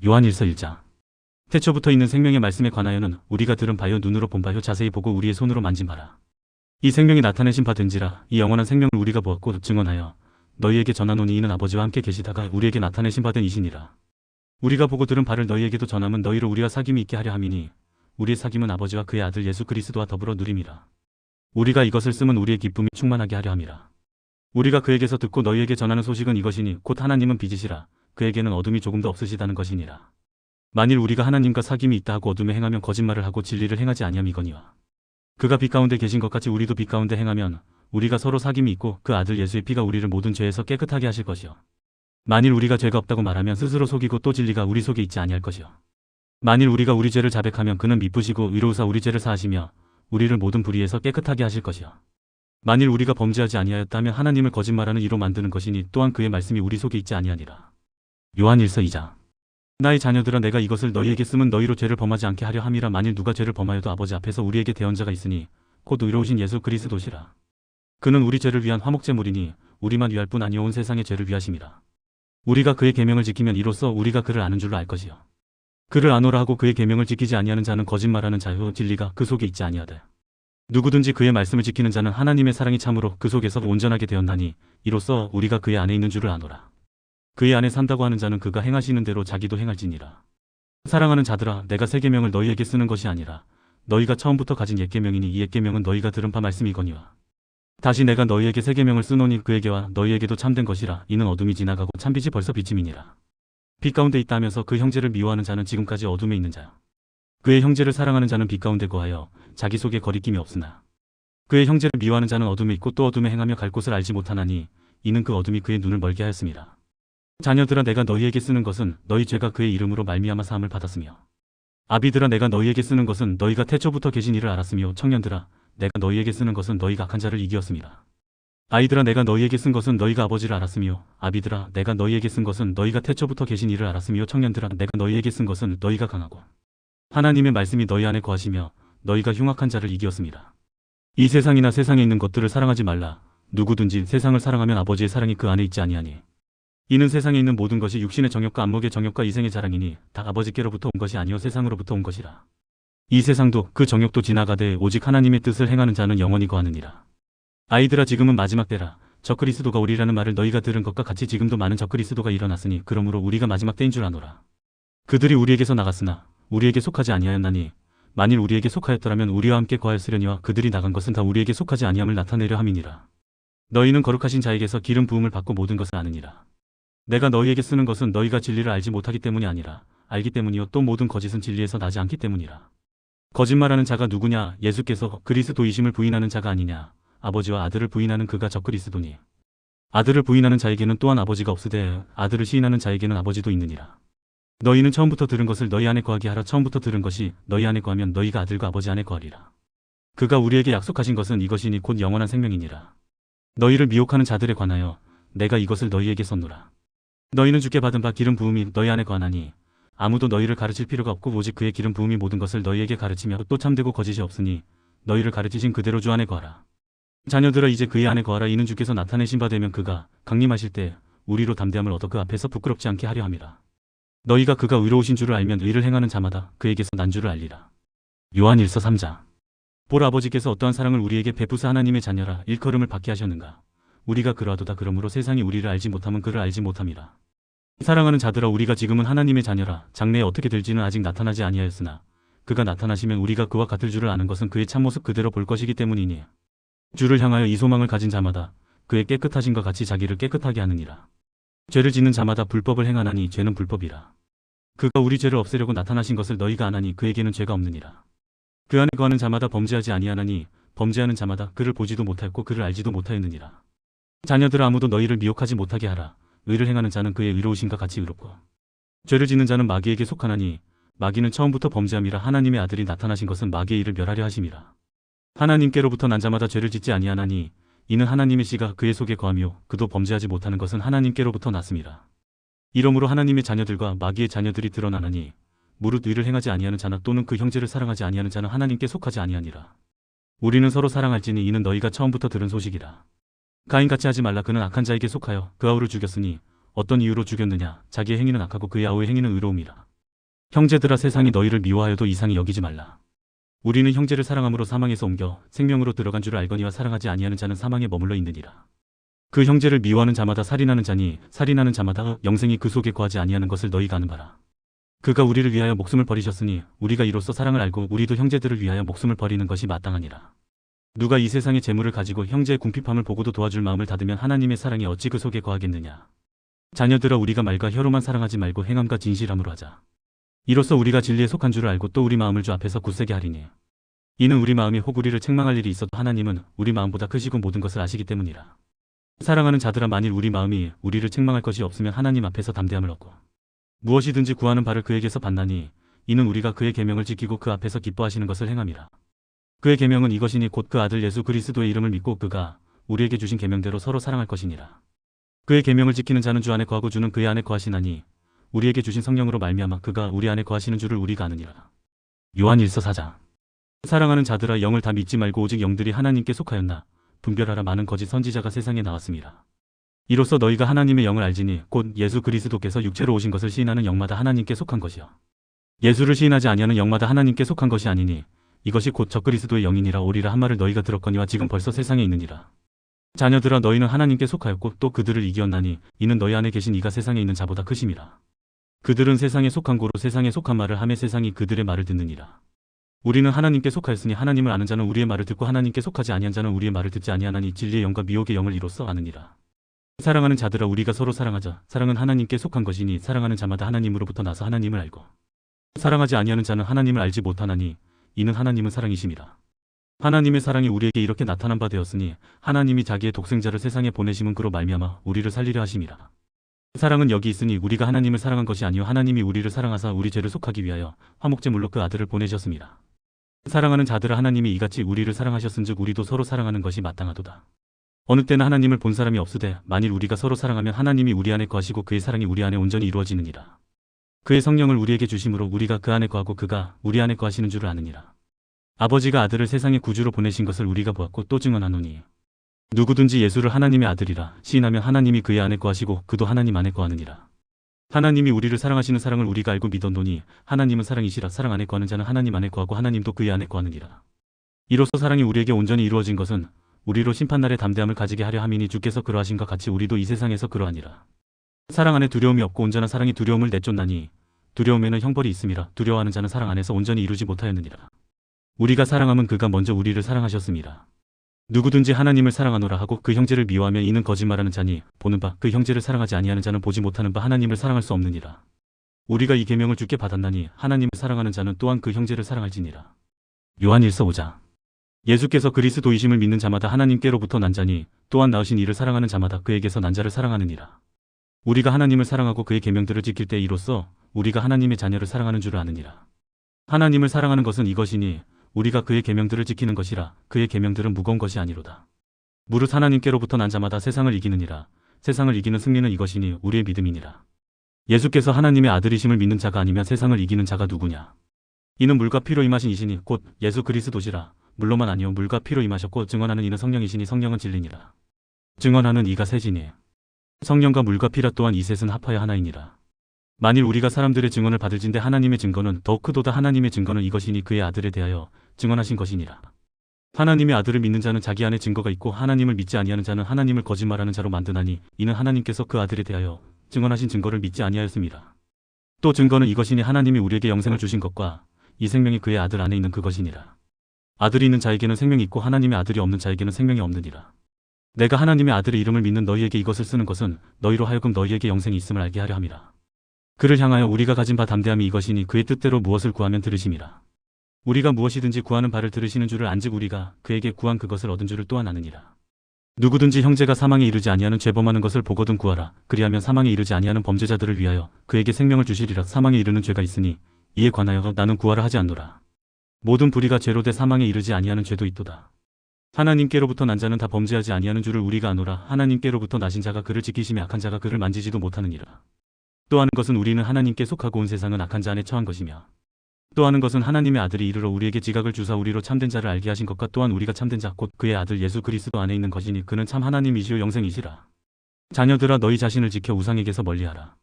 요한일서 1장. 태초부터 있는 생명의 말씀에 관하여는 우리가 들은 바요 눈으로 본 바요 자세히 보고 우리의 손으로 만진 바라. 이 생명이 나타내신 바 된지라. 이 영원한 생명을 우리가 보았고 증언하여 너희에게 전하노니 이는 아버지와 함께 계시다가 우리에게 나타내신 바 된 이시니라. 우리가 보고 들은 바를 너희에게도 전함은 너희로 우리와 사귐이 있게 하려 함이니 우리의 사귐은 아버지와 그의 아들 예수 그리스도와 더불어 누림이라. 우리가 이것을 쓰면 우리의 기쁨이 충만하게 하려 함이라. 우리가 그에게서 듣고 너희에게 전하는 소식은 이것이니 곧 하나님은 빛이시라. 그에게는 어둠이 조금도 없으시다는 것이니라. 만일 우리가 하나님과 사귐이 있다 하고 어둠에 행하면 거짓말을 하고 진리를 행하지 아니함이거니와 그가 빛 가운데 계신 것 같이 우리도 빛 가운데 행하면 우리가 서로 사귐이 있고 그 아들 예수의 피가 우리를 모든 죄에서 깨끗하게 하실 것이요 만일 우리가 죄가 없다고 말하면 스스로 속이고 또 진리가 우리 속에 있지 아니할 것이요 만일 우리가 우리 죄를 자백하면 그는 미쁘시고 의로우사 우리 죄를 사하시며 우리를 모든 불의에서 깨끗하게 하실 것이요 만일 우리가 범죄하지 아니하였다면 하나님을 거짓말하는 이로 만드는 것이니 또한 그의 말씀이 우리 속에 있지 아니하니라. 요한일서 2장. 나의 자녀들아 내가 이것을 너희에게 쓰면 너희로 죄를 범하지 않게 하려 함이라. 만일 누가 죄를 범하여도 아버지 앞에서 우리에게 대언자가 있으니 곧 의로우신 예수 그리스도시라. 그는 우리 죄를 위한 화목제물이니 우리만 위할 뿐 아니오 온 세상의 죄를 위하심이라. 우리가 그의 계명을 지키면 이로써 우리가 그를 아는 줄로 알 것이요 그를 아노라 하고 그의 계명을 지키지 아니하는 자는 거짓말하는 자요 진리가 그 속에 있지 아니하되 누구든지 그의 말씀을 지키는 자는 하나님의 사랑이 참으로 그 속에서 온전하게 되었나니 이로써 우리가 그의 안에 있는 줄을 아노라. 그의 안에 산다고 하는 자는 그가 행하시는 대로 자기도 행할지니라. 사랑하는 자들아 내가 새 계명을 너희에게 쓰는 것이 아니라 너희가 처음부터 가진 옛 계명이니 이 옛 계명은 너희가 들은 바 말씀이거니와 다시 내가 너희에게 새 계명을 쓰노니 그에게와 너희에게도 참된 것이라. 이는 어둠이 지나가고 참빛이 벌써 비침이니라. 빛 가운데 있다 하면서 그 형제를 미워하는 자는 지금까지 어둠에 있는 자요 그의 형제를 사랑하는 자는 빛 가운데 거하여 자기 속에 거리낌이 없으나 그의 형제를 미워하는 자는 어둠에 있고 또 어둠에 행하며 갈 곳을 알지 못하나니 이는 그 어둠이 그의 눈을 멀게 하였습니다. 자녀들아 내가 너희에게 쓰는 것은 너희 죄가 그의 이름으로 말미암아 사함을 받았으며 아비들아 내가 너희에게 쓰는 것은 너희가 태초부터 계신 이를 알았으며 청년들아 내가 너희에게 쓰는 것은 너희가 악한 자를 이기었습니다. 아이들아 내가 너희에게 쓴 것은 너희가 아버지를 알았으며 아비들아 내가 너희에게 쓴 것은 너희가 태초부터 계신 이를 알았으며 청년들아 내가 너희에게 쓴 것은 너희가 강하고 하나님의 말씀이 너희 안에 거하시며 너희가 흉악한 자를 이기었습니다. 이 세상이나 세상에 있는 것들을 사랑하지 말라. 누구든지 세상을 사랑하면 아버지의 사랑이 그 안에 있지 아니하니 이는 세상에 있는 모든 것이 육신의 정욕과 안목의 정욕과 이생의 자랑이니 다 아버지께로부터 온 것이 아니요 세상으로부터 온 것이라. 이 세상도 그 정욕도 지나가되 오직 하나님의 뜻을 행하는 자는 영원히 거하느니라. 아이들아 지금은 마지막 때라. 적그리스도가 오리라는 말을 너희가 들은 것과 같이 지금도 많은 적그리스도가 일어났으니 그러므로 우리가 마지막 때인 줄 아노라. 그들이 우리에게서 나갔으나 우리에게 속하지 아니하였나니 만일 우리에게 속하였더라면 우리와 함께 거하였으려니와 그들이 나간 것은 다 우리에게 속하지 아니함을 나타내려 함이니라. 너희는 거룩하신 자에게서 기름 부음을 받고 모든 것을 아느니라. 내가 너희에게 쓰는 것은 너희가 진리를 알지 못하기 때문이 아니라 알기 때문이요 또 모든 거짓은 진리에서 나지 않기 때문이라. 거짓말하는 자가 누구냐? 예수께서 그리스도이심을 부인하는 자가 아니냐? 아버지와 아들을 부인하는 그가 적그리스도니 아들을 부인하는 자에게는 또한 아버지가 없으되 아들을 시인하는 자에게는 아버지도 있느니라. 너희는 처음부터 들은 것을 너희 안에 거하게 하라. 처음부터 들은 것이 너희 안에 거하면 너희가 아들과 아버지 안에 거하리라. 그가 우리에게 약속하신 것은 이것이니 곧 영원한 생명이니라. 너희를 미혹하는 자들에 관하여 내가 이것을 너희에게 썼노라. 너희는 주께 받은 바 기름 부음이 너희 안에 거하나니 아무도 너희를 가르칠 필요가 없고 오직 그의 기름 부음이 모든 것을 너희에게 가르치며 또 참되고 거짓이 없으니 너희를 가르치신 그대로 주 안에 거하라. 자녀들아 이제 그의 안에 거하라. 이는 주께서 나타내신 바 되면 그가 강림하실 때 우리로 담대함을 얻어 그 앞에서 부끄럽지 않게 하려 함이라. 너희가 그가 의로우신 줄을 알면 의를 행하는 자마다 그에게서 난 줄을 알리라. 요한일서 3장. 보라 아버지께서 어떠한 사랑을 우리에게 베푸사 하나님의 자녀라 일컬음을 받게 하셨는가. 우리가 그러하도다. 그러므로 세상이 우리를 알지 못하면 그를 알지 못함이라. 사랑하는 자들아 우리가 지금은 하나님의 자녀라. 장래에 어떻게 될지는 아직 나타나지 아니하였으나 그가 나타나시면 우리가 그와 같을 줄을 아는 것은 그의 참모습 그대로 볼 것이기 때문이니 주를 향하여 이 소망을 가진 자마다 그의 깨끗하심과 같이 자기를 깨끗하게 하느니라. 죄를 짓는 자마다 불법을 행하나니 죄는 불법이라. 그가 우리 죄를 없애려고 나타나신 것을 너희가 아나니 그에게는 죄가 없느니라. 그 안에 거하는 자마다 범죄하지 아니하나니 범죄하는 자마다 그를 보지도 못하였고 그를 알지도 못하였느니라. 자녀들아 아무도 너희를 미혹하지 못하게 하라. 의를 행하는 자는 그의 의로우심과 같이 의롭고 죄를 짓는 자는 마귀에게 속하나니 마귀는 처음부터 범죄함이라. 하나님의 아들이 나타나신 것은 마귀의 일을 멸하려 하심이라. 하나님께로부터 난 자마다 죄를 짓지 아니하나니 이는 하나님의 씨가 그의 속에 거하며 그도 범죄하지 못하는 것은 하나님께로부터 났음이라. 이러므로 하나님의 자녀들과 마귀의 자녀들이 드러나나니 무릇 의를 행하지 아니하는 자나 또는 그 형제를 사랑하지 아니하는 자는 하나님께 속하지 아니하니라. 우리는 서로 사랑할지니 이는 너희가 처음부터 들은 소식이라. 가인같이 하지 말라. 그는 악한 자에게 속하여 그 아우를 죽였으니 어떤 이유로 죽였느냐? 자기의 행위는 악하고 그의 아우의 행위는 의로움이라. 형제들아, 세상이 너희를 미워하여도 이상히 여기지 말라. 우리는 형제를 사랑함으로 사망에서 옮겨 생명으로 들어간 줄을 알거니와 사랑하지 아니하는 자는 사망에 머물러 있느니라. 그 형제를 미워하는 자마다 살인하는 자니 살인하는 자마다 영생이 그 속에 거하지 아니하는 것을 너희가 아는 바라. 그가 우리를 위하여 목숨을 버리셨으니 우리가 이로써 사랑을 알고 우리도 형제들을 위하여 목숨을 버리는 것이 마땅하니라. 누가 이 세상의 재물을 가지고 형제의 궁핍함을 보고도 도와줄 마음을 닫으면 하나님의 사랑이 어찌 그 속에 거하겠느냐. 자녀들아, 우리가 말과 혀로만 사랑하지 말고 행함과 진실함으로 하자. 이로써 우리가 진리에 속한 줄을 알고 또 우리 마음을 주 앞에서 굳세게 하리니 이는 우리 마음이 혹 우리를 책망할 일이 있어도 하나님은 우리 마음보다 크시고 모든 것을 아시기 때문이라. 사랑하는 자들아, 만일 우리 마음이 우리를 책망할 것이 없으면 하나님 앞에서 담대함을 얻고 무엇이든지 구하는 바를 그에게서 받나니 이는 우리가 그의 계명을 지키고 그 앞에서 기뻐하시는 것을 행함이라. 그의 계명은 이것이니 곧 그 아들 예수 그리스도의 이름을 믿고 그가 우리에게 주신 계명대로 서로 사랑할 것이니라. 그의 계명을 지키는 자는 주 안에 거하고 주는 그의 안에 거하시나니 우리에게 주신 성령으로 말미암아 그가 우리 안에 거하시는 줄을 우리가 아느니라. 요한 1서 4장. 사랑하는 자들아, 영을 다 믿지 말고 오직 영들이 하나님께 속하였나 분별하라. 많은 거짓 선지자가 세상에 나왔음이라. 이로써 너희가 하나님의 영을 알지니 곧 예수 그리스도께서 육체로 오신 것을 시인하는 영마다 하나님께 속한 것이요 예수를 시인하지 아니하는 영마다 하나님께 속한 것이 아니니 이것이 곧 적그리스도의 영이니라. 오리라 한 말을 너희가 들었거니와 지금 벌써 세상에 있느니라. 자녀들아, 너희는 하나님께 속하였고 또 그들을 이기었나니 이는 너희 안에 계신 이가 세상에 있는 자보다 크심이라. 그들은 세상에 속한 고로 세상에 속한 말을 하며 세상이 그들의 말을 듣느니라. 우리는 하나님께 속하였으니 하나님을 아는 자는 우리의 말을 듣고 하나님께 속하지 아니한 자는 우리의 말을 듣지 아니하나니 진리의 영과 미혹의 영을 이로써 아느니라. 사랑하는 자들아, 우리가 서로 사랑하자. 사랑은 하나님께 속한 것이니 사랑하는 자마다 하나님으로부터 나서 하나님을 알고 사랑하지 아니하는 자는 하나님을 알지 못하나니 이는 하나님은 사랑이심이라. 하나님의 사랑이 우리에게 이렇게 나타난 바 되었으니 하나님이 자기의 독생자를 세상에 보내심은 그로 말미암아 우리를 살리려 하심이라. 사랑은 여기 있으니 우리가 하나님을 사랑한 것이 아니요 하나님이 우리를 사랑하사 우리 죄를 속하기 위하여 화목제물로 그 아들을 보내셨습니다. 사랑하는 자들아, 하나님이 이같이 우리를 사랑하셨은즉 우리도 서로 사랑하는 것이 마땅하도다. 어느 때는 하나님을 본 사람이 없으되 만일 우리가 서로 사랑하면 하나님이 우리 안에 거하시고 그의 사랑이 우리 안에 온전히 이루어지느니라. 그의 성령을 우리에게 주심으로 우리가 그 안에 거하고 그가 우리 안에 거하시는 줄을 아느니라. 아버지가 아들을 세상의 구주로 보내신 것을 우리가 보았고 또 증언하노니 누구든지 예수를 하나님의 아들이라 시인하면 하나님이 그의 안에 거하시고 그도 하나님 안에 거하느니라. 하나님이 우리를 사랑하시는 사랑을 우리가 알고 믿었노니 하나님은 사랑이시라. 사랑 안에 거하는 자는 하나님 안에 거하고 하나님도 그의 안에 거하느니라. 이로써 사랑이 우리에게 온전히 이루어진 것은 우리로 심판날에 담대함을 가지게 하려 함이니 주께서 그러하신과 같이 우리도 이 세상에서 그러하니라. 사랑 안에 두려움이 없고 온전한 사랑이 두려움을 내쫓나니 두려움에는 형벌이 있음이라. 두려워하는 자는 사랑 안에서 온전히 이루지 못하였느니라. 우리가 사랑함은 그가 먼저 우리를 사랑하셨음이라. 누구든지 하나님을 사랑하노라 하고 그 형제를 미워하면 이는 거짓말하는 자니 보는 바 그 형제를 사랑하지 아니하는 자는 보지 못하는 바 하나님을 사랑할 수 없느니라. 우리가 이 계명을 주께 받았나니 하나님을 사랑하는 자는 또한 그 형제를 사랑할지니라. 요한 1서 5장. 예수께서 그리스도이심을 믿는 자마다 하나님께로부터 난 자니 또한 낳으신 이를 사랑하는 자마다 그에게서 난 자를 사랑하느니라. 우리가 하나님을 사랑하고 그의 계명들을 지킬 때 이로써 우리가 하나님의 자녀를 사랑하는 줄을 아느니라. 하나님을 사랑하는 것은 이것이니 우리가 그의 계명들을 지키는 것이라. 그의 계명들은 무거운 것이 아니로다. 무릇 하나님께로부터 난 자마다 세상을 이기느니라. 세상을 이기는 승리는 이것이니 우리의 믿음이니라. 예수께서 하나님의 아들이심을 믿는 자가 아니면 세상을 이기는 자가 누구냐. 이는 물과 피로 임하신 이시니 곧 예수 그리스도시라. 물로만 아니요 물과 피로 임하셨고 증언하는 이는 성령이시니 성령은 진리니라. 증언하는 이가 셋이니 성령과 물과 피라. 또한 이 셋은 합하여 하나이니라. 만일 우리가 사람들의 증언을 받을진대 하나님의 증거는 더욱 크도다. 하나님의 증거는 이것이니 그의 아들에 대하여 증언하신 것이니라. 하나님의 아들을 믿는 자는 자기 안에 증거가 있고 하나님을 믿지 아니하는 자는 하나님을 거짓말하는 자로 만드나니 이는 하나님께서 그 아들에 대하여 증언하신 증거를 믿지 아니하였음이라. 또 증거는 이것이니 하나님이 우리에게 영생을 주신 것과 이 생명이 그의 아들 안에 있는 그것이니라. 아들이 있는 자에게는 생명이 있고 하나님의 아들이 없는 자에게는 생명이 없느니라. 내가 하나님의 아들의 이름을 믿는 너희에게 이것을 쓰는 것은 너희로 하여금 너희에게 영생이 있음을 알게 하려 함이라. 그를 향하여 우리가 가진 바 담대함이 이것이니 그의 뜻대로 무엇을 구하면 들으심이라. 우리가 무엇이든지 구하는 바를 들으시는 줄을 안즉 우리가 그에게 구한 그것을 얻은 줄을 또한 아느니라. 누구든지 형제가 사망에 이르지 아니하는 죄범하는 것을 보거든 구하라. 그리하면 사망에 이르지 아니하는 범죄자들을 위하여 그에게 생명을 주시리라. 사망에 이르는 죄가 있으니 이에 관하여 나는 구하라 하지 않노라. 모든 불의가 죄로 돼 사망에 이르지 아니하는 죄도 있도다. 하나님께로부터 난 자는 다 범죄하지 아니하는 줄을 우리가 아노라. 하나님께로부터 나신 자가 그를 지키심에 악한 자가 그를 만지지도 못하느니라. 또 하는 것은 우리는 하나님께 속하고 온 세상은 악한 자 안에 처한 것이며 또 하는 것은 하나님의 아들이 이르러 우리에게 지각을 주사 우리로 참된 자를 알게 하신 것과 또한 우리가 참된 자 곧 그의 아들 예수 그리스도 안에 있는 것이니 그는 참 하나님이시요 영생이시라. 자녀들아, 너희 자신을 지켜 우상에게서 멀리하라.